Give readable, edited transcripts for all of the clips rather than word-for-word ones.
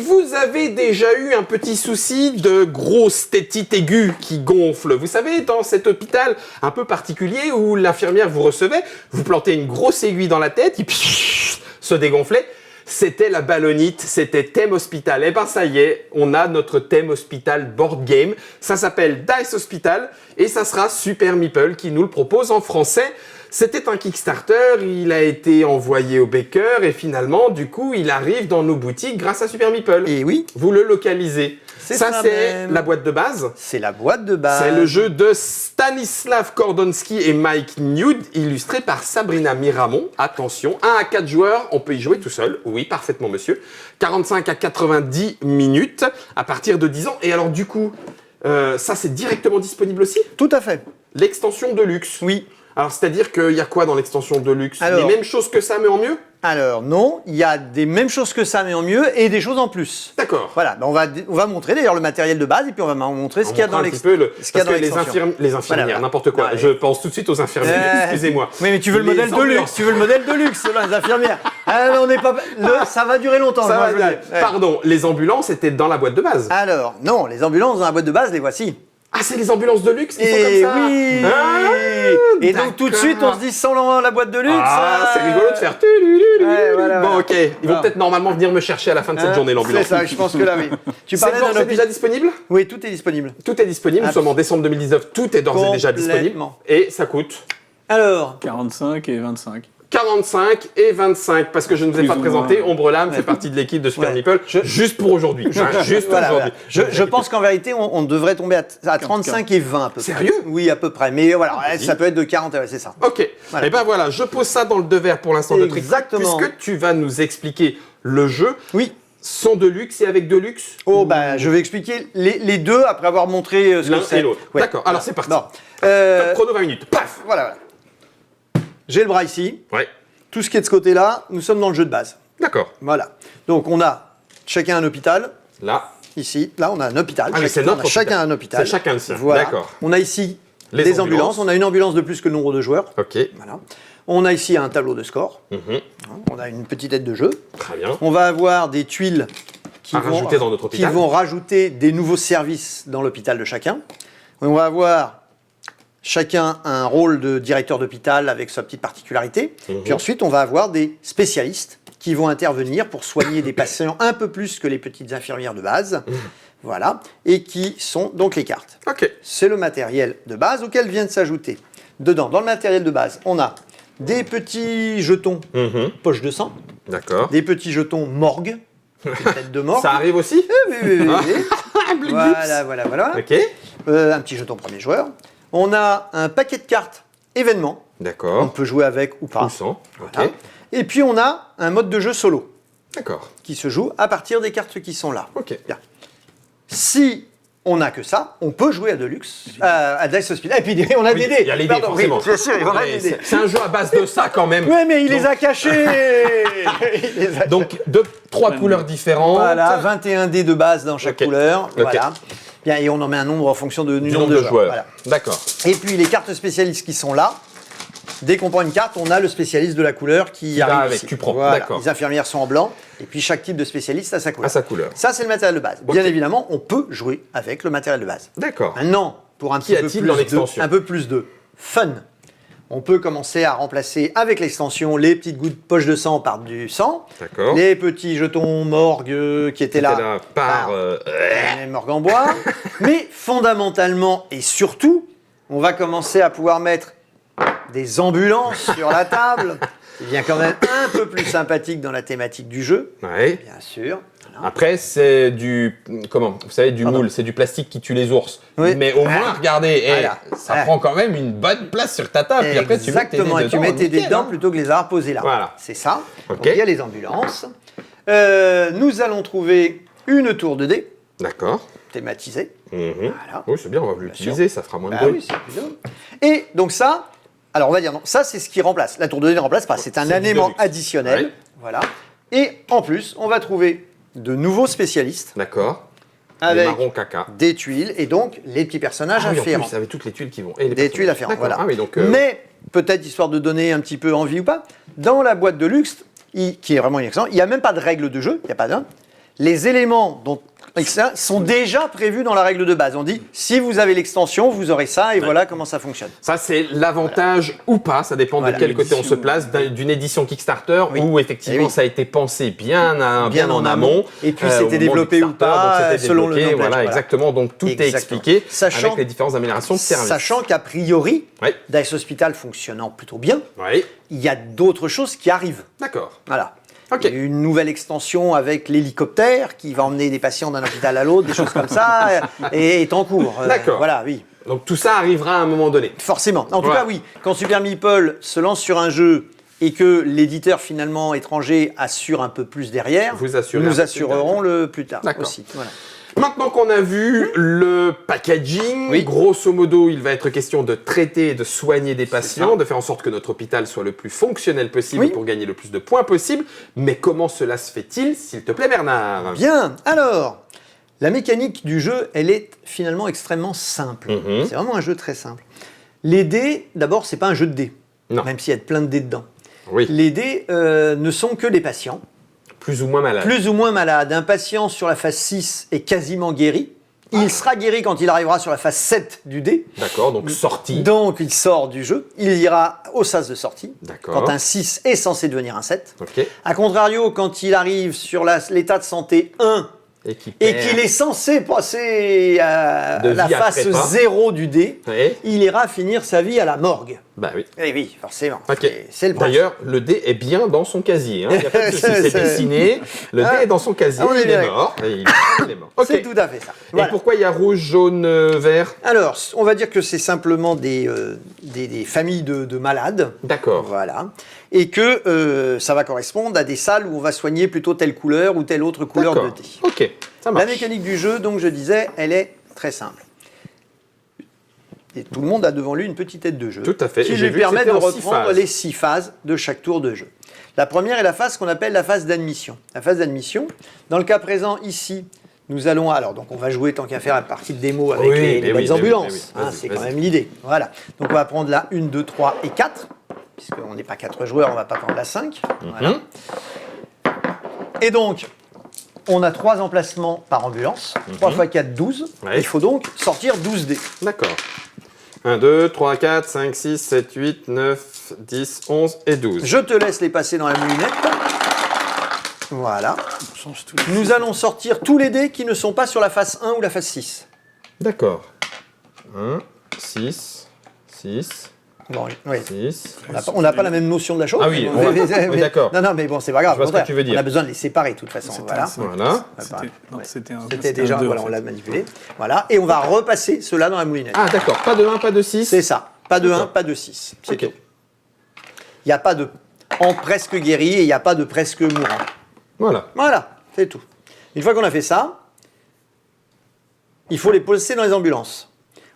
vous avez déjà eu un petit souci de grosse tétite aiguë qui gonfle, vous savez, dans cet hôpital un peu particulier où l'infirmière vous recevait, vous plantez une grosse aiguille dans la tête, et puis se dégonflait. C'était la ballonite, c'était Thème Hospital. Et ben ça y est, on a notre Thème Hospital board game. Ça s'appelle Dice Hospital et ça sera Super Meeple qui nous le propose en français. C'était un Kickstarter, il a été envoyé au baker et finalement, du coup, il arrive dans nos boutiques grâce à Super Meeple. Et oui. Vous le localisez. Ça, c'est même. la boîte de base. C'est la boîte de base. C'est le jeu de Stanislav Kordonski et Mike Nude, illustré par Sabrina Miramon. Attention, 1 à 4 joueurs, on peut y jouer tout seul. Oui, parfaitement, monsieur. 45 à 90 minutes, à partir de 10 ans. Et alors, du coup, ça, c'est directement disponible aussi ? Tout à fait. L'extension de luxe. Oui. Alors, c'est-à-dire qu'il y a quoi dans l'extension de luxe ? Alors, les mêmes choses que ça, mais en mieux ? Alors non, il y a des mêmes choses que ça, mais en mieux, et des choses en plus. D'accord. Voilà, ben on va montrer d'ailleurs le matériel de base, et puis on va montrer ce qu'il y a dans l'extension. l'extension. Parce que les infirmières, Voilà. n'importe quoi. Non, Je pense tout de suite aux infirmières, excusez-moi. Oui, mais tu veux le modèle de luxe, là, les infirmières. Ah, mais on n'est pas... ça va durer longtemps. Ça va, je veux dire. Pardon, les ambulances étaient dans la boîte de base. Alors, non, les ambulances dans la boîte de base, les voici. Ah, c'est les ambulances de luxe qui sont Et comme ça. oui. Et donc tout de suite, on se dit sans la boîte de luxe. Ah, c'est rigolo de faire. Voilà. Bon, ok. Ils vont peut-être normalement venir me chercher à la fin de cette journée, l'ambulance. C'est ça, je pense que là, oui. Tu C'est parlais d'un déjà disponible ? Oui, tout est disponible. Tout est disponible. Nous sommes en décembre 2019. Tout est d'ores et déjà disponible. Complètement. Et ça coûte Alors 45 et 25. 45 et 25, parce que je ne vous ai Plus pas ou présenté, moins. Ombrelame fait partie de l'équipe de Super Meeple, juste pour aujourd'hui. Juste Voilà, aujourd'hui. voilà. Je pense qu'en vérité, on devrait tomber à 35 et 20 à peu près. Sérieux ? Oui, à peu près. Mais voilà, ça peut être de 40, c'est ça. Ok. Voilà. Et ben voilà, je pose ça dans le devers pour l'instant de Trick. Exactement. Puisque tu vas nous expliquer le jeu. Oui. Sans de luxe et avec de luxe. Oh, bah, je vais expliquer les deux après avoir montré ce que L'un c'est. et l'autre. Ouais. D'accord, alors c'est parti. Bon. Top chrono 20 minutes. Paf. Voilà. J'ai le bras ici. Ouais. Tout ce qui est de ce côté-là, nous sommes dans le jeu de base. D'accord. Voilà. Donc, on a chacun un hôpital. Là. Ici, là, on a un hôpital. Ah, mais c'est on notre a chacun hôpital. un hôpital. C'est chacun le sien. Voilà. D'accord. On a ici Les des ambulances. ambulances. On a une ambulance de plus que le nombre de joueurs. Ok. Voilà. On a ici un tableau de score. Mhm. On a une petite aide de jeu. Très bien. On va avoir des tuiles qui À rajouter dans notre hôpital. qui vont rajouter des nouveaux services dans l'hôpital de chacun. On va avoir chacun un rôle de directeur d'hôpital avec sa petite particularité. Puis ensuite, on va avoir des spécialistes qui vont intervenir pour soigner des patients un peu plus que les petites infirmières de base. Voilà. Et qui sont donc les cartes. Ok. C'est le matériel de base auquel vient de s'ajouter. Dedans, dans le matériel de base, on a des petits jetons poche de sang, D'accord. des petits jetons morgue, des têtes de morgue. Ça arrive aussi. Oui. Voilà. Ok. Un petit jeton premier joueur. On a un paquet de cartes événements. On D'accord. peut jouer avec ou pas. Ou sans. Ok. Voilà. Et puis on a un mode de jeu solo D'accord. qui se joue à partir des cartes qui sont là. Ok. Bien. Si on n'a que ça, on peut jouer à Deluxe, à Dice Hospital. Et puis on a des dés. Il y a les dés, Pardon, forcément. oui, bien sûr, il y en a Ouais, des dés. c'est un jeu à base de ça quand même. Oui, mais il les Donc- a cachés. Il les a Donc, trois couleurs différentes. Voilà, 21 dés de base dans chaque Ok. couleur. Ok. Voilà. Bien, et on en met un nombre en fonction du Du nombre de joueurs. Voilà. D'accord. Et puis les cartes spécialistes qui sont là. Dès qu'on prend une carte, on a le spécialiste de la couleur qui va arrive avec, ici. tu prends, Voilà. d'accord. Les infirmières sont en blanc. Et puis chaque type de spécialiste a sa couleur. À sa couleur. Ça, c'est le matériel de base. Bien évidemment, on peut jouer avec le matériel de base. D'accord. Maintenant, pour un Qu'y petit peu a-t-il dans l'extension ? un peu plus de fun, on peut commencer à remplacer avec l'extension les petites gouttes poche de sang par du sang, D'accord. les petits jetons morgue qui étaient là, par. les morgues en bois. Mais fondamentalement et surtout, on va commencer à pouvoir mettre des ambulances sur la table. C'est bien quand même un peu plus sympathique dans la thématique du jeu, Ouais. bien sûr. Voilà. Après, c'est du. Comment ? Vous savez, du moule, c'est du plastique qui tue les ours. Oui. Mais au moins, regardez, Voilà. ça Voilà. prend quand même une bonne place sur ta table. Puis après, tu mets tes dés Exactement, et tu dedans, mets tes dés nickel, dedans hein. plutôt que les avoir posés là. Voilà. C'est ça. Ok. Donc il y a les ambulances. Nous allons trouver une tour de dés D'accord. thématisée. Mhm. Voilà. Oui, c'est bien, on va l'utiliser, ça fera moins de Ah bruit. oui, c'est plus drôle. Et donc ça, alors on va dire non, ça c'est ce qui remplace. La tour de dés ne remplace pas, c'est un C'est du élément Deluxe. additionnel. Ouais. Voilà. Et en plus, on va trouver de nouveaux spécialistes D'accord. Les avec marrons caca. des tuiles et donc les petits personnages Ah oui, en afférents. plus, avec toutes les tuiles qui vont. Et les Des personnages. tuiles afférentes, D'accord. voilà. Ah oui, donc. Mais, peut-être histoire de donner un petit peu envie ou pas, dans la boîte de luxe, qui est vraiment une excellente, il n'y a même pas de règles de jeu, il n'y a pas d'un. les éléments dont ça sont déjà prévus dans la règle de base. On dit, si vous avez l'extension, vous aurez ça, et voilà comment ça fonctionne. Ça, c'est l'avantage ou pas, ça dépend de quel côté on se place, d'une édition Kickstarter où effectivement ça a été pensé bien en amont. Et puis c'était développé ou pas, selon le nom. Voilà, exactement. Donc tout est expliqué avec les différentes améliorations de service. Sachant qu'a priori, Dice Hospital fonctionnant plutôt bien, il y a d'autres choses qui arrivent. D'accord. Voilà. Okay. Une nouvelle extension avec l'hélicoptère qui va emmener des patients d'un hôpital à l'autre, des choses comme ça, et est en cours. D'accord. Voilà, oui. Donc tout ça arrivera à un moment donné. Forcément. En tout cas, oui. Quand Super Meeple se lance sur un jeu et que l'éditeur finalement étranger assure un peu plus derrière, nous assurerons le plus tard aussi. Voilà. Maintenant qu'on a vu le packaging, grosso modo, il va être question de traiter et de soigner des patients, de faire en sorte que notre hôpital soit le plus fonctionnel possible pour gagner le plus de points possible. Mais comment cela se fait-il, s'il te plaît, Bernard? Bien, alors, la mécanique du jeu, elle est finalement extrêmement simple. C'est vraiment un jeu très simple. Les dés, d'abord, c'est pas un jeu de dés, même s'il y a plein de dés dedans. Les dés ne sont que des patients. Plus ou moins malade. Plus ou moins malade. Un patient sur la phase 6 est quasiment guéri. Il sera guéri quand il arrivera sur la phase 7 du dé. D'accord, donc sortie. Donc il sort du jeu. Il ira au sas de sortie. D'accord. Quand un 6 est censé devenir un 7. Okay. A contrario, quand il arrive sur l'état de santé 1 et qu'il est censé passer à la phase 0 du dé, il ira finir sa vie à la morgue. Bah oui. Et oui, forcément. Okay. C'est le principe. D'ailleurs, le dé est bien dans son casier. Il n'y a pas de souci, c'est dessiné. Le dé est dans son casier, il est mort. Il est mort. Okay. C'est tout à fait ça. Voilà. Et pourquoi il y a rouge, jaune, vert? Alors, on va dire que c'est simplement des familles de malades. D'accord. Voilà. Et que ça va correspondre à des salles où on va soigner plutôt telle couleur ou telle autre couleur de dé. Ok, ça marche. La mécanique du jeu, donc je disais, elle est très simple. Et tout le monde a devant lui une petite tête de jeu. Tout à fait. Qui lui permet de reprendre les 6 phases de chaque tour de jeu. La première est la phase qu'on appelle la phase d'admission. La phase d'admission, dans le cas présent ici, nous allons... Alors, donc on va jouer tant qu'à faire la partie de démo avec les belles ambulances. C'est quand même l'idée. Voilà. Donc on va prendre la 1, 2, 3 et 4. Puisqu'on n'est pas 4 joueurs, on ne va pas prendre la 5. Voilà. Et donc, on a 3 emplacements par ambulance. 3 x 4, 12. Il faut donc sortir 12 dés. D'accord. 1, 2, 3, 4, 5, 6, 7, 8, 9, 10, 11 et 12. Je te laisse les passer dans la moulinette. Voilà. Nous allons sortir tous les dés qui ne sont pas sur la phase 1 ou la phase 6. D'accord. 1, 6, 6... Bon, oui. 6. On n'a pas la même notion de la chose. Ah oui, oui, d'accord. Non, mais bon, c'est pas grave. Je vois ce que tu veux dire. On a besoin de les séparer de toute façon. Voilà. C'était déjà, voilà, on l'a manipulé. Voilà, et on va repasser cela dans la moulinette. Ah d'accord, pas de 1, pas de 6. C'est ça, pas de 1, pas de 6. C'est tout. Il n'y a pas de en presque guéri et il n'y a pas de presque mourant. Voilà, c'est tout. Une fois qu'on a fait ça, il faut les poser dans les ambulances.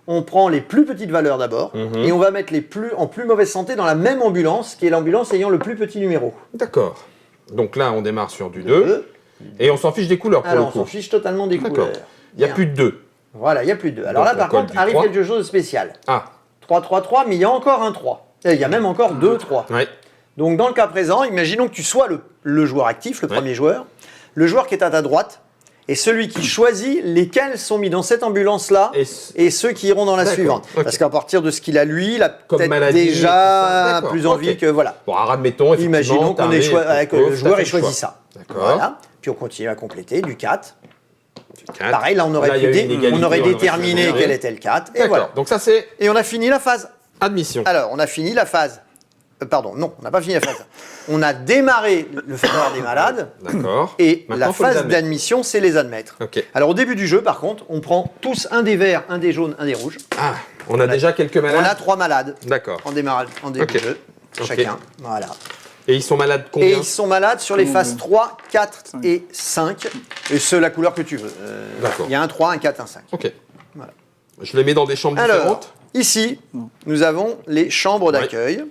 On prend les plus petites valeurs d'abord et on va mettre les plus en plus mauvaise santé dans la même ambulance, qui est l'ambulance ayant le plus petit numéro. D'accord. Donc là, on démarre sur du 2 et on s'en fiche des couleurs pour le coup. On s'en fiche totalement des couleurs. Il n'y a plus de 2. Voilà, il n'y a plus de 2. Alors là, par contre, arrive quelque chose de spécial. 3, 3, 3, mais il y a encore un 3. Il y a même encore 2, 3. Donc dans le cas présent, imaginons que tu sois le joueur actif, le premier joueur, le joueur qui est à ta droite, et celui qui choisit lesquels sont mis dans cette ambulance-là et ceux qui iront dans la suivante. Parce qu'à partir de ce qu'il a lui, il a peut-être déjà plus envie que... Voilà. Bon, admettons, imaginons qu'on le joueur ait choisi ça. D'accord. Voilà. Puis on continue à compléter du 4. Pareil, là on aurait déterminé quel était le 4. Et voilà. Donc ça c'est... Et on a fini la phase. Admission. Alors, on a fini la phase... Pardon, non, on n'a pas fini la phase. On a démarré le faire des malades. D'accord. Et la phase d'admission, c'est les admettre. Alors, au début du jeu, par contre, on prend tous un des verts, un des jaunes, un des rouges. Ah, on a déjà quelques malades. On a 3 malades. D'accord. En début de jeu, chacun. Voilà. Et ils sont malades combien? Et ils sont malades sur les phases 3, 4 et 5. Et c'est la couleur que tu veux. Il y a un 3, un 4, un 5. Ok. Voilà. Je les mets dans des chambres différentes. Ici, nous avons les chambres d'accueil.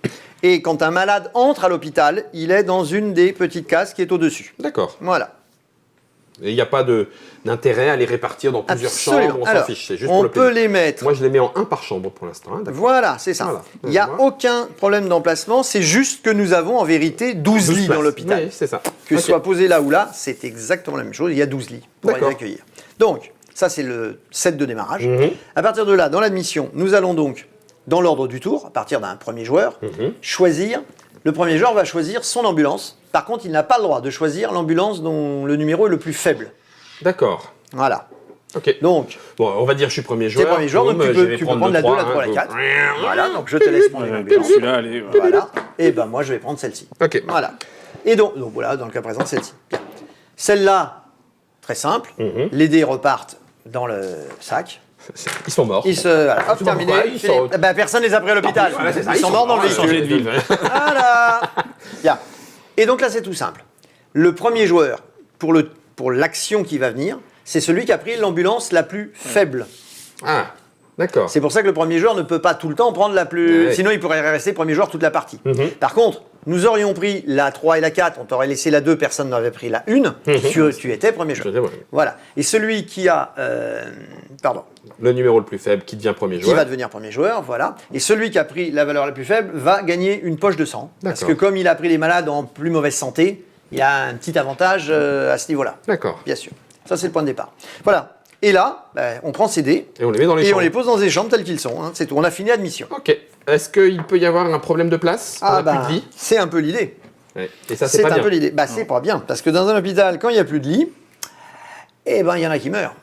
Et quand un malade entre à l'hôpital, il est dans une des petites cases qui est au-dessus. D'accord. Voilà. Et il n'y a pas d'intérêt à les répartir dans plusieurs Absolument. chambres, on s'en Alors, fiche, c'est juste pour on le peut plaisir. les mettre. Moi, je les mets en 1 par chambre pour l'instant. Hein, d'accord. Voilà, c'est ça. Voilà. Il n'y a Voilà. aucun problème d'emplacement, c'est juste que nous avons en vérité 12 lits dans l'hôpital. Oui, c'est ça. Que Ok. ce soit posé là ou là, c'est exactement la même chose. Il y a 12 lits pour les D'accord. accueillir. Donc, ça, c'est le set de démarrage. Mhm. À partir de là, dans l'admission, nous allons donc, dans l'ordre du tour, à partir d'un premier joueur, choisir. Le premier joueur va choisir son ambulance. Par contre, il n'a pas le droit de choisir l'ambulance dont le numéro est le plus faible. D'accord. Voilà. Ok. Donc, Bon, on va dire je suis premier t'es joueur. premier joueur, donc Boum, tu je peux, vais tu peux prendre la 2, la 3, la 4. Voilà, donc je te laisse prendre Ouais, l'ambulance. celui-là, allez. Voilà. Et ben moi, je vais prendre celle-ci. Ok. Voilà. Et donc voilà, dans le cas présent, celle-ci. Bien. Celle-là, très simple. Les dés repartent dans le sac. Ils sont morts. Ils se. Voilà, hop, sais pas terminé. pourquoi, ils sont- Eh ben, personne ne les a pris à l'hôpital. Voilà, c'est ça, ils sont morts dans le changer de véhicule. ville. Voilà. Bien. Et donc là, c'est tout simple. Le premier joueur, pour l'action qui va venir, c'est celui qui a pris l'ambulance la plus faible. Ah, d'accord. C'est pour ça que le premier joueur ne peut pas tout le temps prendre la plus... Ouais. Sinon, il pourrait rester premier joueur toute la partie. Par contre, nous aurions pris la 3 et la 4, on t'aurait laissé la 2, personne n'aurait pris la 1, tu étais premier joueur. J'étais premier. Voilà. Et celui qui a... Le numéro le plus faible qui devient premier qui joueur. va devenir premier joueur, voilà. Et celui qui a pris la valeur la plus faible va gagner une poche de sang. Parce D'accord. que comme il a pris les malades en plus mauvaise santé, il a un petit avantage à ce niveau-là. D'accord. Bien sûr. Ça, c'est le point de départ. Voilà. Et là, ben, on prend ces dés Et on les met dans les et chambres. on les pose dans des chambres telles qu'ils sont. Hein. C'est tout. On a fini l'admission. Ok. Est-ce qu'il peut y avoir un problème de place? On a plus de lit. c'est un peu l'idée. Ouais. Et ça, c'est C'est pas un bien. peu l'idée. Bah, c'est pas bien. Parce que dans un hôpital, quand il n'y a plus de lit, eh ben, il y en a qui meurent.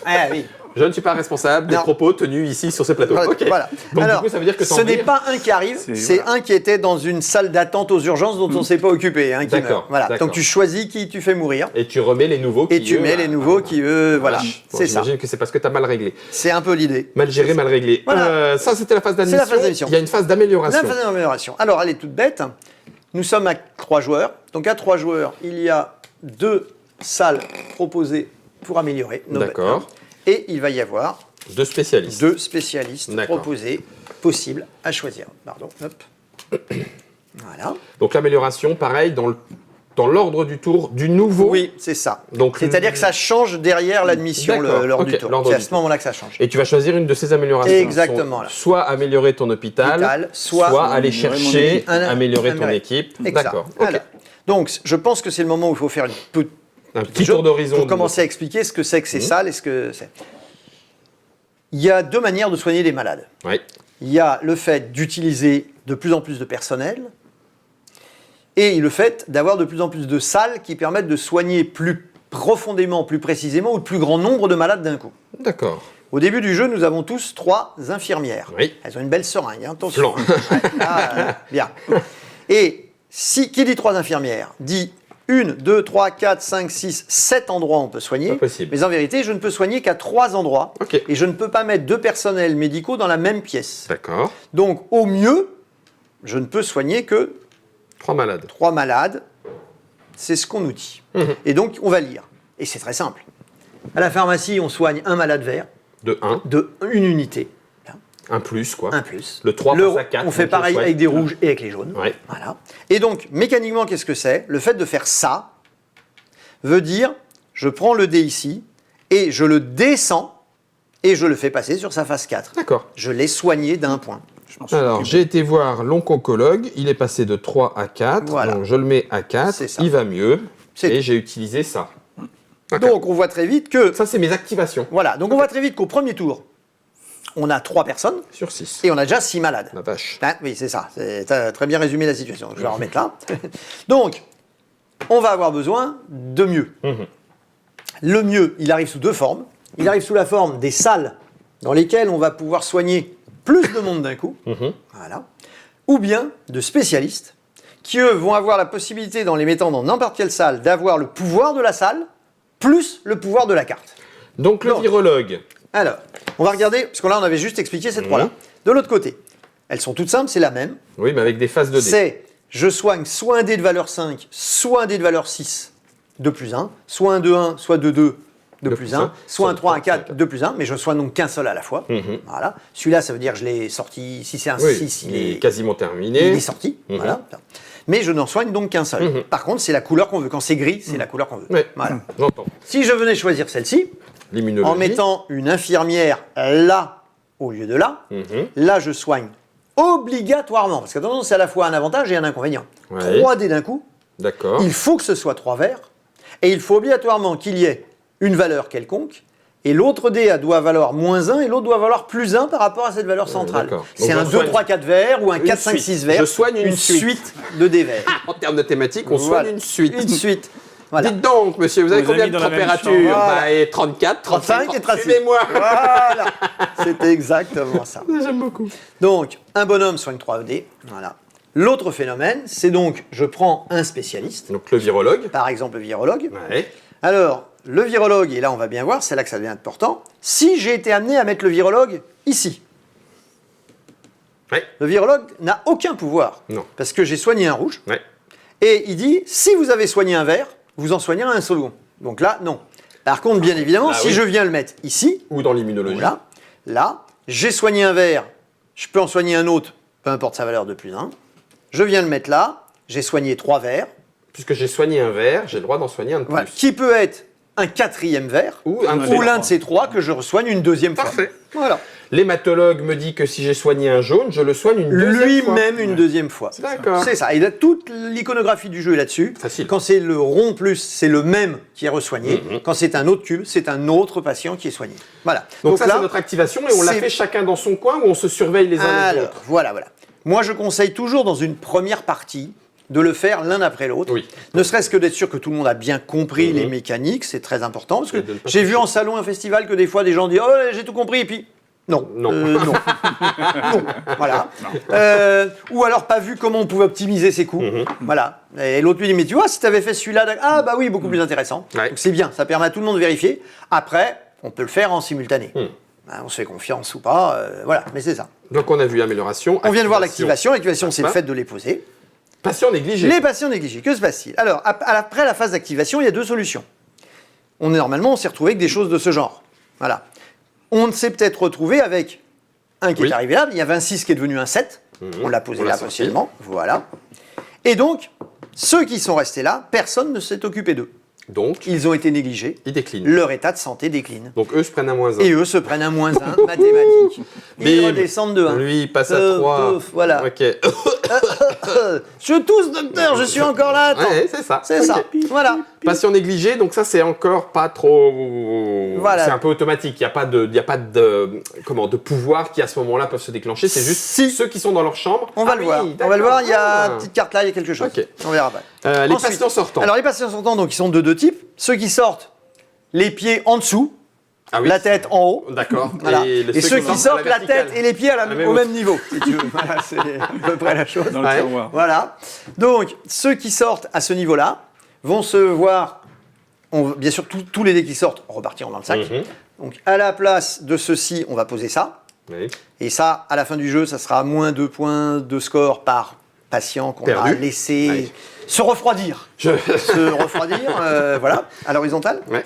Ah oui. Je ne suis pas responsable des Non. propos tenus ici sur ce plateau. Voilà. Ok. Voilà. Donc, Alors, du coup, ça veut dire que ce n'est pas un qui arrive, c'est voilà. un qui était dans une salle d'attente aux urgences dont on ne s'est pas occupé. Hein, qui D'accord, meurt. Voilà. d'accord. Donc tu choisis qui tu fais mourir. Et tu remets les nouveaux qui Et tu eux, mets les nouveaux qui, eux, voilà. Bon, C'est ça. j'imagine que c'est parce que tu as mal réglé. C'est un peu l'idée. Mal géré, mal réglé. Voilà. Ça, c'était la phase d'admission. C'est la phase d'admission. Il y a une phase d'amélioration. La phase d'amélioration. Alors, elle est toute bête. Nous sommes à 3 joueurs. Donc, à 3 joueurs, il y a 2 salles proposées pour améliorer nos D'accord. bêtes. Et il va y avoir Deux spécialistes. 2 spécialistes D'accord. proposés possibles à choisir. Pardon. Hop. Voilà. Donc l'amélioration, pareil, dans l'ordre du tour du nouveau. Oui, c'est ça. Donc, C'est-à-dire que ça change derrière l'admission D'accord, l'ordre ok, du tour. l'ordre C'est à du ce tour. moment-là que ça change. Et tu vas choisir une de ces améliorations. Exactement, là. Soit améliorer ton hôpital, soit aller améliorer mon chercher, équipe. améliorer ton équipe. Exact. D'accord. Voilà. Ok. Donc, je pense que c'est le moment où il faut faire Un petit tour d'horizon. pour commencer à expliquer ce que c'est que ces salles et ce que c'est. Il y a 2 manières de soigner les malades. Oui. Il y a le fait d'utiliser de plus en plus de personnel et le fait d'avoir de plus en plus de salles qui permettent de soigner plus profondément, plus précisément ou le plus grand nombre de malades d'un coup. D'accord. Au début du jeu, nous avons tous 3 infirmières. Oui. Elles ont une belle seringue, hein, attention. Blanc. Ouais, là, bien. Et qui dit 3 infirmières dit 1, 2, 3, 4, 5, 6, 7 endroits où on peut soigner. Pas possible. Mais en vérité, je ne peux soigner qu'à 3 endroits. Ok. Et je ne peux pas mettre 2 personnels médicaux dans la même pièce. D'accord. Donc, au mieux, je ne peux soigner que 3 malades. 3 malades. C'est ce qu'on nous dit. Et donc, on va lire. Et c'est très simple. À la pharmacie, on soigne un malade vert De 1, de 1 unité. un plus, quoi. Un plus. Le 3 passe à 4. On fait donc pareil je avec des soigne. rouges et avec les jaunes. Ouais. Voilà. Et donc, mécaniquement, qu'est-ce que c'est? Le fait de faire ça veut dire, je prends le dé ici et je le descends et je le fais passer sur sa phase 4. D'accord. Je l'ai soigné d'un point. Alors, j'ai été voir l'oncologue, il est passé de 3 à 4, Voilà. donc je le mets à 4, C'est ça. il va mieux, C'est et tout. j'ai utilisé ça. Donc, on voit très vite que... Ça, c'est mes activations, Voilà. Donc, on voit très vite qu'au premier tour, on a 3 personnes sur 6. et on a déjà 6 malades. La vache. Hein, oui, c'est ça. T'as très bien résumé la situation. Je vais en remettre là. Donc, on va avoir besoin de mieux. Le mieux, il arrive sous 2 formes. Il arrive sous la forme des salles dans lesquelles on va pouvoir soigner plus de monde d'un coup. Voilà. Ou bien de spécialistes qui, eux, vont avoir la possibilité, en les mettant dans n'importe quelle salle, d'avoir le pouvoir de la salle plus le pouvoir de la carte. Donc, le Donc. virologue, Alors, on va regarder, parce que là, on avait juste expliqué ces 3-là. De l'autre côté, elles sont toutes simples, c'est la même. oui, mais avec des phases de dés. C'est, je soigne soit un dé de valeur 5, soit un dé de valeur 6 de plus 1, soit un de 1, soit de 2 2 plus 1, soit un 3, un 4, 2 plus 1, mais je soigne donc qu'un seul à la fois. Voilà. Celui-là, ça veut dire que je l'ai sorti, si c'est un 6, il est quasiment terminé. Il est sorti, voilà. Mais je n'en soigne donc qu'un seul. Par contre, c'est la couleur qu'on veut. Quand c'est gris, c'est la couleur qu'on veut. Ouais. Voilà. J'entends. Si je venais choisir celle-ci, L'immunologie. en mettant une infirmière là au lieu de là, là je soigne obligatoirement, parce que attention, c'est à la fois un avantage et un inconvénient. Ouais. 3 dés d'un coup, D'accord. il faut que ce soit 3 verts, et il faut obligatoirement qu'il y ait une valeur quelconque, et l'autre dé doit valoir -1 et l'autre doit valoir +1 par rapport à cette valeur centrale. D'accord. C'est Donc, un je 2, soigne 3, 4 verts ou un 4, 5, suite. 6 verts. Je soigne une suite de dés verts. En termes de thématique, on Voilà. soigne une suite. Une suite. Voilà. Dites donc, monsieur, vous avez Vous combien avez de mis dans la même température? chambre. Voilà. Et 34, 35 et 36. Suivez-moi. Voilà. C'était exactement ça. J'aime beaucoup. Donc, un bonhomme soigne 3 dés. Voilà. L'autre phénomène, c'est donc, je prends un spécialiste, Donc le virologue. par exemple le virologue. Ouais. Alors, le virologue, et là on va bien voir, c'est là que ça devient important, si j'ai été amené à mettre le virologue ici, Ouais. le virologue n'a aucun pouvoir. Non. Parce que j'ai soigné un rouge, Ouais. et il dit, si vous avez soigné un vert, vous en soignez un second. Donc là, non. Par contre, bien évidemment, Bah si oui. je viens le mettre ici, Ou dans l'immunologie. ou là, j'ai soigné un vert, je peux en soigner un autre, peu importe sa valeur de +1. Je viens le mettre là, j'ai soigné 3 verts, Puisque j'ai soigné un vert, j'ai le droit d'en soigner un de plus. voilà, qui peut être un 4e vert, Ou un de ou ces l'un trois. de ces 3 que je resoigne une 2e fois. Parfait. Voilà. L'hématologue me dit que si j'ai soigné un jaune, je le soigne une deuxième fois. Lui-même une 2e fois. D'accord. C'est ça. Il a toute l'iconographie du jeu est là-dessus. Facile. Quand c'est le rond plus, c'est le même qui est resoigné. Quand c'est un autre cube, c'est un autre patient qui est soigné. Voilà. Donc ça, là, c'est notre activation et on la c'est- fait chacun dans son coin ou on se surveille les uns les alors, autres. voilà. Moi, je conseille toujours dans une première partie de le faire l'un après l'autre. Oui. Ne serait-ce que d'être sûr que tout le monde a bien compris les mécaniques, c'est très important. Parce que Et de ne pas j'ai vu toucher. en salon, un festival, que des fois des gens disent « Oh, j'ai tout compris » et puis non. Non. Non. Non. Voilà. Ou alors pas vu comment on pouvait optimiser ses coûts. Voilà. Et l'autre lui dit « Mais tu vois, si tu avais fait celui-là, ah bah oui, beaucoup plus intéressant. Ouais. Donc c'est bien, ça permet à tout le monde de vérifier. Après, on peut le faire en simultané. Ben, on se fait confiance ou pas, voilà, mais c'est ça. Donc on a vu amélioration. On vient de voir l'activation. L'activation, c'est le N'est-ce pas fait de les poser. Patient négligé. Les patients négligés, que se passe-t-il? Alors, après la phase d'activation, il y a 2 solutions. Normalement, on s'est retrouvé avec des choses de ce genre. Voilà. On s'est peut-être retrouvé avec un qui Oui. est arrivé là, il y avait un 6 qui est devenu un 7. On l'a posé On l'a là sorti. partiellement. Voilà. Et donc, ceux qui sont restés là, personne ne s'est occupé d'eux. Donc, Ils ont été négligés. il décline. Leur état de santé décline. Donc eux se prennent un -1. Et eux se prennent un -1 mathématique. Ils Bim. redescendent de 1. Lui, il passe à 3. Pouf, voilà. Ok. Je tousse, docteur, je suis encore là. Attends. Ouais, c'est ça. C'est Ok. ça. Voilà. Patient négligé, donc ça c'est encore pas trop. Voilà. C'est un peu automatique. Il n'y a pas de pouvoir qui à ce moment-là peuvent se déclencher. C'est juste Si. ceux qui sont dans leur chambre. On va Ah le oui, voir. On d'accord. va le voir. Il y a Ah. une petite carte là, il y a quelque chose. Ok. On verra pas. Les Ensuite, patients sortants. Alors les patients sortants, donc ils sont de 2 types. Ceux qui sortent les pieds en dessous, Ah oui. la tête en haut. D'accord. Voilà. Et ceux qui sortent à la verticale. tête et les pieds la même au hauteur. même niveau. Si tu veux. Voilà, c'est à peu près la chose. Dans le Ouais. tiroir. Voilà. Donc ceux qui sortent à ce niveau-là vont se voir. Bien sûr, tous les dés qui sortent repartiront dans le sac. Donc à la place de ceci, on va poser ça. Oui. Et ça, à la fin du jeu, ça sera -2 points de score par patient qu'on Perdu. a laissé Ouais. se refroidir. Se refroidir, voilà, à l'horizontale. Ouais.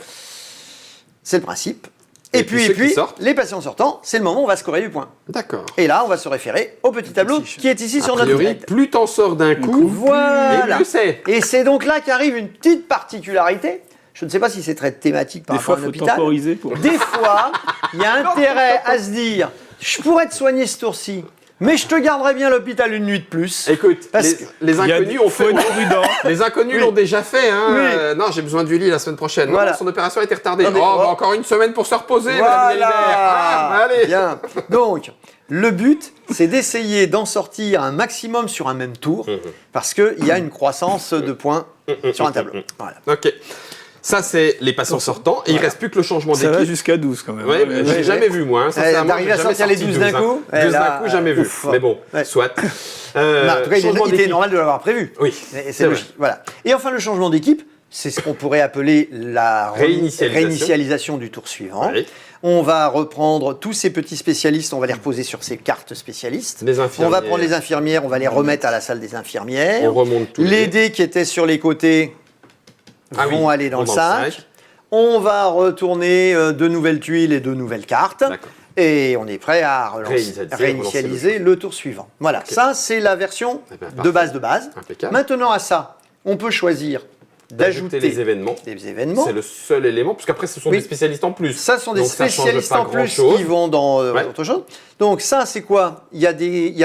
C'est le principe. Et Et puis puis, ceux qui sortent. les patients sortants, c'est le moment où on va scorer du point. D'accord. Et là, on va se référer au petit tableau qui est ici A sur notre priori, tête. plus t'en sors d'un coup, Voilà. et mieux c'est. Et c'est donc là qu'arrive une petite particularité. Je ne sais pas si c'est très thématique par Des fois, rapport à un il faut hôpital. temporiser pour. Des fois, il y a intérêt à se dire, je pourrais te soigner ce tour-ci, mais je te garderai bien l'hôpital une nuit de plus. Écoute, Parce les, que- les Il y a inconnus ont faut fait. être prudent. Les inconnus Oui. l'ont déjà fait. Hein. Oui. Non, j'ai besoin d'huile la semaine prochaine. Voilà. Non, son opération a été retardée. Non, mais- bah, encore une semaine pour se reposer, madame Hélibert. Ah, allez. Bien. Donc, le but, c'est d'essayer d'en sortir un maximum sur un même tour, parce qu'il y a une croissance de points sur un tableau. Voilà. Ok. Ça, c'est les patients sortants. Et il reste plus que le changement Ça va d'équipe. jusqu'à 12 quand même. Ouais, mais j'ai ouais. jamais vu, moi. Hein. Sincèrement, D'arriver j'ai à jamais sortir les sorti 12 d'un coup, 12 d'un là, coup, jamais vu. ouf. Mais bon, Ouais. soit. Mais en tout cas, changement il était d'équipe. normal de l'avoir prévu. Oui, Et c'est c'est logique. Voilà. Et enfin, le changement d'équipe, c'est ce qu'on pourrait appeler la réinitialisation du tour suivant. Oui. On va reprendre tous ces petits spécialistes, on va les reposer sur ces cartes spécialistes. Les infirmières. On va prendre les infirmières, on va les remettre à la salle des infirmières. On remonte tous Les dés qui étaient sur les côtés Ah oui, vont aller dans vont le dans le sac. sac. On va retourner de nouvelles tuiles et de nouvelles cartes. D'accord. Et on est prêt à réinitialiser le tour suivant. Voilà, ça c'est la version de base de base. Impeccable. Maintenant à ça, on peut choisir d'ajouter les événements. des événements. C'est le seul élément, parce qu'après ce sont des spécialistes en plus. Ça sont des Donc, spécialistes ça change en pas plus grand-chose. qui vont dans autre chose. Donc ça c'est quoi ? Il y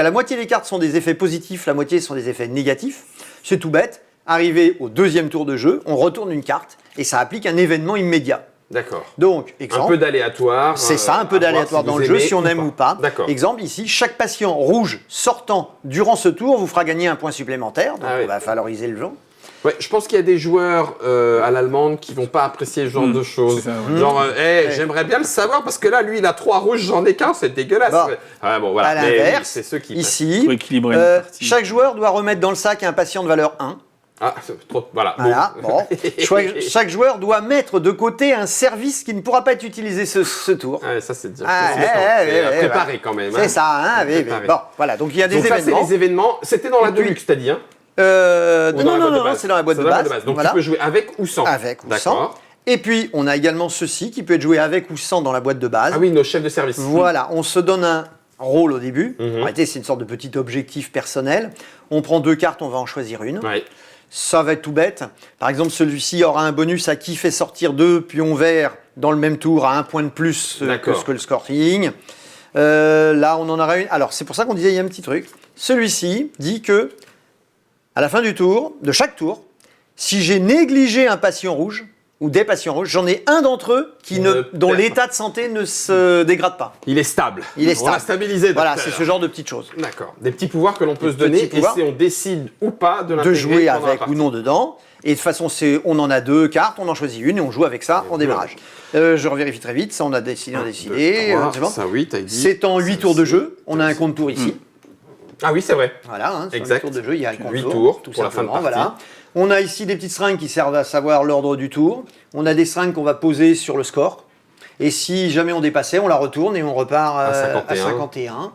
a la moitié des cartes sont des effets positifs, la moitié sont des effets négatifs. C'est tout bête. Arrivé au deuxième tour de jeu, on retourne une carte et ça applique un événement immédiat. D'accord. Donc, exemple, un peu d'aléatoire. c'est ça, un peu d'aléatoire dans le jeu, si on aime ou pas. D'accord. Exemple, ici, chaque patient rouge sortant durant ce tour vous fera gagner un point supplémentaire. Donc, on va valoriser le jeu. Ouais, je pense qu'il y a des joueurs à l'allemande qui vont pas apprécier ce genre de choses. Ça, ouais. Genre, j'aimerais bien le savoir parce que là, lui, il a 3 rouges, j'en ai qu'un, c'est dégueulasse. Bon. Bon, voilà. À Mais l'inverse, oui, c'est ceux qui. ici, Pour équilibrer une partie. chaque joueur doit remettre dans le sac un patient de valeur 1. Ah, c'est trop. Voilà. Voilà, bon. Chaque joueur doit mettre de côté un service qui ne pourra pas être utilisé ce tour. Ouais, ça, c'est déjà. Préparé quand même. C'est ça, hein, bon, voilà, donc il y a des donc événements. Ça, c'est les événements. C'était dans la Deluxe, t'as dit, hein Non, c'est dans la boîte de base. Donc voilà. tu peux jouer avec ou sans. Avec ou sans. Et puis, on a également ceci qui peut être joué avec ou sans dans la boîte de base. Ah oui, nos chefs de service. Voilà, on se donne un rôle au début. En réalité, c'est une sorte de petit objectif personnel. On prend 2 cartes, on va en choisir une. Ouais. Ça va être tout bête. Par exemple, celui-ci aura un bonus à qui fait sortir 2 pions verts dans le même tour à 1 point de plus que ce que le scoring. Là, on en aura une. Alors, c'est pour ça qu'on disait il y a un petit truc. Celui-ci dit que, à la fin du tour, de chaque tour, si j'ai négligé un patient rouge ou des patients rouges, j'en ai un d'entre eux dont l'état de santé ne se dégrade pas. Il est stable. Il est stable. On l'a stabilisé. Voilà, c'est ce genre de petites choses. D'accord. Des petits pouvoirs que l'on peut se donner et si on décide ou pas de l'intégrer. De jouer avec ou non dedans. Et de toute façon, on en a 2 cartes, on en choisit une et on joue avec ça en démarrage. Je revérifie très vite, ça on a décidé. C'est bon. Ça, oui, t'as dit. C'est en 8 tours de jeu, on a un compte tour ici. Ah oui, c'est vrai. Voilà, sur exact. 8 tours de jeu, il y a un compte 8 tour. tours tout pour la fin de simplement, partie. voilà. On a ici des petites seringues qui servent à savoir l'ordre du tour. On a des seringues qu'on va poser sur le score. Et si jamais on dépassait, on la retourne et on repart à 51.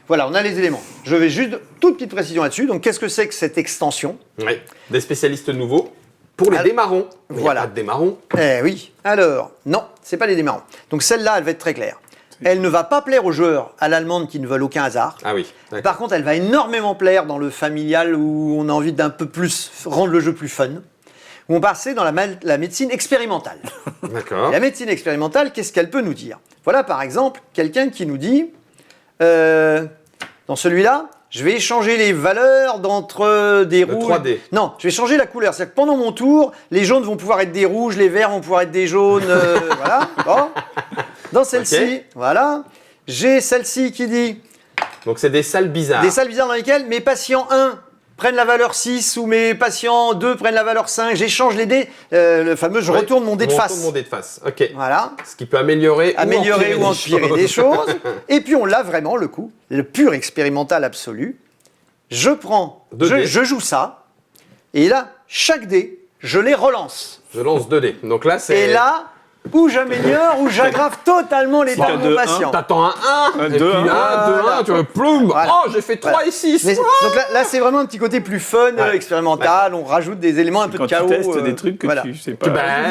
Voilà, on a les éléments. Je vais juste toute petite précision là-dessus. Donc, qu'est-ce que c'est que cette extension ? Oui, des spécialistes nouveaux. Pour les démarrons. Voilà. Il y a pas de démarrons. Oui. Alors, non, c'est pas les démarrants. Donc, celle-là, elle va être très claire. Elle ne va pas plaire aux joueurs à l'allemande qui ne veulent aucun hasard. Ah oui. Par contre, elle va énormément plaire dans le familial où on a envie d'un peu plus rendre le jeu plus fun. Où on passait dans la médecine expérimentale. D'accord. La médecine expérimentale, qu'est-ce qu'elle peut nous dire ? Voilà par exemple quelqu'un qui nous dit, dans celui-là, je vais échanger les valeurs d'entre des rouges. 3D. Non, je vais changer la couleur. C'est-à-dire que pendant mon tour, les jaunes vont pouvoir être des rouges, les verts vont pouvoir être des jaunes. Voilà. Bon. Dans celle-ci, voilà. J'ai celle-ci qui dit. Donc c'est des salles bizarres. Des salles bizarres dans lesquelles mes patients 1 prennent la valeur 6 ou mes patients 2 prennent la valeur 5. J'échange les dés. Le fameux je retourne mon dé de face. Retourne mon dé de face. Ok. Voilà. Ce qui peut améliorer ou empirer des choses. Et puis on l'a vraiment, le coup, le pur expérimental absolu. Je prends, je joue ça, et là, chaque dé, je les relance. Je lance 2 dés. Donc là, c'est. Et là, ou j'améliore, ou j'aggrave totalement l'état de mon patient. T'attends un 1, et puis 1, 2, 1, tu vois, ploum. Voilà. Oh, j'ai fait 3 et 6. Mais, donc là c'est vraiment un petit côté plus fun, expérimental, on rajoute des éléments un peu de chaos. Quand tu testes des trucs que tu sais pas.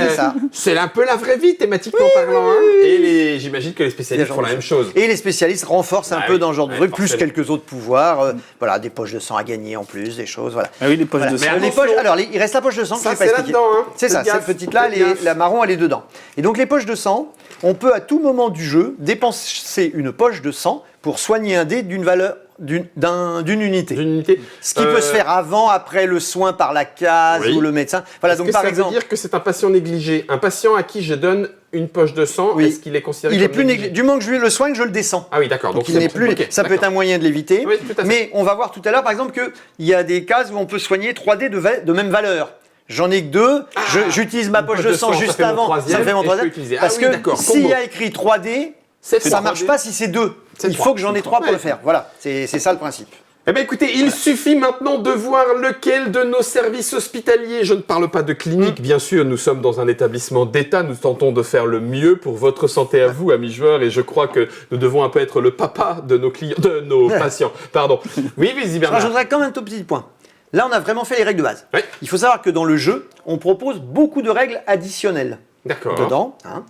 C'est ça. C'est un peu la vraie vie, thématiquement parlant. Hein. Et j'imagine que les spécialistes font la même chose. Et les spécialistes renforcent un peu dans ce genre de truc, plus forcément. quelques autres pouvoirs. Voilà, des poches de sang à gagner en plus, des choses. Voilà. Ah oui, les poches de sang. Les poches, alors, il reste la poche de sang, Ça, je l'ai pas c'est expliqué. là-dedans, hein. C'est ça, cette petite-là, la marron, elle est dedans. Et donc, les poches de sang, on peut à tout moment du jeu dépenser une poche de sang pour soigner un dé d'une valeur d'une unité. Ce qui peut se faire avant, après le soin par la case ou le médecin. Voilà, donc par exemple. Ça veut dire que c'est un patient négligé. Un patient à qui je donne une poche de sang, est-ce qu'il est considéré comme plus négligé? Du moment que je lui le soigne, je le descends. Ah oui, d'accord. Donc il n'est plus. Ça peut être un moyen de l'éviter. Oui, tout à fait. Mais on va voir tout à l'heure, par exemple, qu'il y a des cases où on peut soigner 3 dés de même valeur. J'en ai que 2, j'utilise ma poche de sang juste avant, ça me fait mon troisième. Parce que s'il y a écrit 3D, ça ne marche pas si c'est 2. Il faut que j'en ai 3 pour le faire. Voilà, c'est ça le principe. Eh bien écoutez, il suffit maintenant de voir lequel de nos services hospitaliers, je ne parle pas de clinique, bien sûr, nous sommes dans un établissement d'État, nous tentons de faire le mieux pour votre santé à vous, amis joueurs, et je crois que nous devons un peu être le papa de nos clients, de nos patients. Pardon. Oui, vas-y Bernard. Je rajouterais quand même un tout petit point. Là, on a vraiment fait les règles de base. Oui. Il faut savoir que dans le jeu, on propose beaucoup de règles additionnelles. D'accord. dedans. Hein.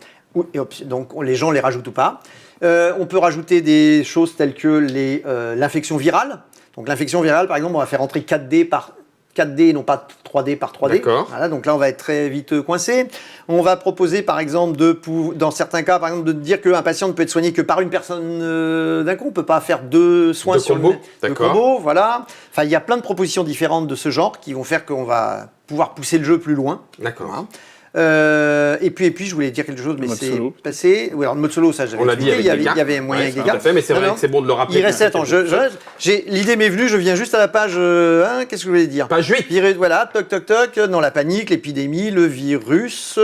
Donc les gens les rajoutent ou pas. On peut rajouter des choses telles que l'infection virale. Donc l'infection virale, par exemple, on va faire entrer 4D par 4D, non pas 3D par 3D. D'accord. Voilà, donc là, on va être très vite coincé. On va proposer, par exemple, dans certains cas, par exemple, de dire qu'un patient ne peut être soigné que par une personne d'un coup. On ne peut pas faire deux soins De sur combo. le combo. Voilà. Enfin, il y a plein de propositions différentes de ce genre qui vont faire qu'on va pouvoir pousser le jeu plus loin. D'accord. Voilà. Et puis, je voulais dire quelque chose, mais Mode c'est solo. passé. Oui, alors le mode solo, ça, j'avais On l'a dit expliqué. avec Il y avait moyen Ouais, avec des tout à gars. fait, mais c'est Non, vrai non. que c'est bon de le rappeler. Il restait, attends, l'idée m'est venue, je viens juste à la page, qu'est-ce que je voulais dire? Page 8. Voilà, toc, toc, toc, dans la panique, l'épidémie, le virus.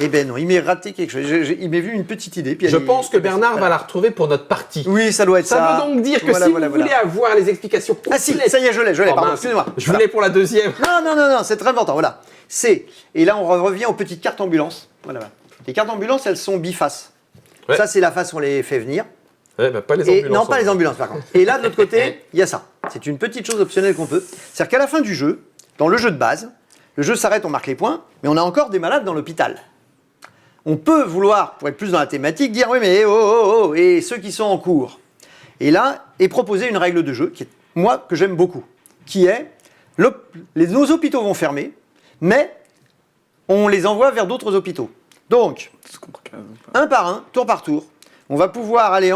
Eh ben non, il m'est raté quelque chose. Il m'est venu une petite idée. Puis Je pense que Bernard va la retrouver pour notre partie. Oui, ça doit être ça. Ça veut donc dire que Voilà, si voilà, vous voulez avoir les explications Ah si, complètes... ça y est, je l'ai, Oh, pardon, mince. excusez-moi. Je voulais pour la deuxième. Non, c'est très important, voilà. Et là, on revient aux petites cartes ambulance. Voilà. Les cartes ambulance, elles sont bifaces. Ouais. Ça, c'est la face où on les fait venir. Ouais, bah, pas les Et, ambulances. non, pas les ambulances, par contre. Et là, de l'autre côté, il y a ça. C'est une petite chose optionnelle qu'on peut. C'est-à-dire qu'à la fin du jeu, dans le jeu de base, le jeu s'arrête, on marque les points, mais on a encore des malades dans l'hôpital. On peut vouloir, pour être plus dans la thématique, dire oui, mais oh, et ceux qui sont en cours. Et là, et proposer une règle de jeu, qui est, moi, que j'aime beaucoup, qui est nos hôpitaux vont fermer, mais on les envoie vers d'autres hôpitaux. Donc, un par un, tour par tour, on va pouvoir aller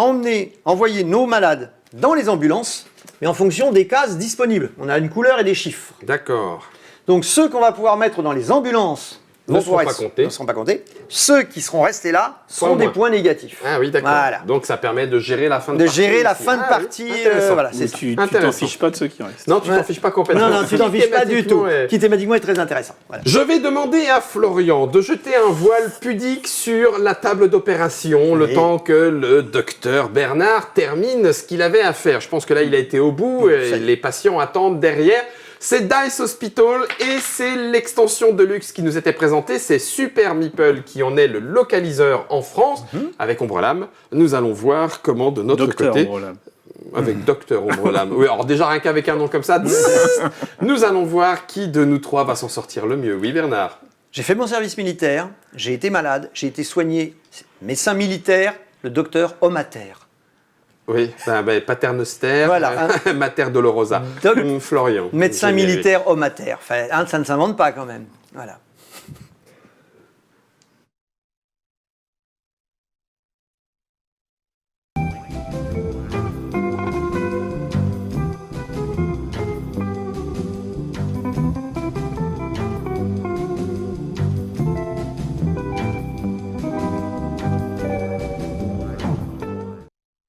envoyer nos malades dans les ambulances, mais en fonction des cases disponibles. On a une couleur et des chiffres. D'accord. Donc ceux qu'on va pouvoir mettre dans les ambulances Ne seront pas comptés. Ceux qui seront restés là Soit sont des moins. points négatifs. Ah oui, d'accord. Voilà. Donc ça permet de gérer la fin de De partie. gérer la aussi. fin de Ah partie. oui, intéressant. Voilà, Mais c'est ça. tu t'en Intéressant. fiches pas de ceux qui restent. Non, tu t'en fiches pas complètement. Non, tu t'en fiches pas du tout. Thématiquement, ouais. Qui thématiquement est très intéressant. Voilà. Je vais demander à Florian de jeter un voile pudique sur la table d'opération le Oui. temps que le docteur Bernard termine ce qu'il avait à faire. Je pense que là, il a été au bout et ça y est. les patients attendent derrière. C'est Dice Hospital et c'est l'extension de luxe qui nous était présentée. C'est Super Meeple qui en est le localiseur en France. Avec Ombre-Lame, nous allons voir comment de notre Docteur côté... Ombre-Lame. Avec Docteur Ombre-Lame. Oui, alors déjà rien qu'avec un nom comme ça, nous allons voir qui de nous trois va s'en sortir le mieux. Oui, Bernard. J'ai fait mon service militaire, j'ai été malade, j'ai été soigné. Médecin militaire, le docteur Homater. Oui, Paternoster, Voilà. Mater Dolorosa. Doc- Florian. Médecin Générique. militaire Homater. Enfin, ça ne s'invente pas quand même. Voilà.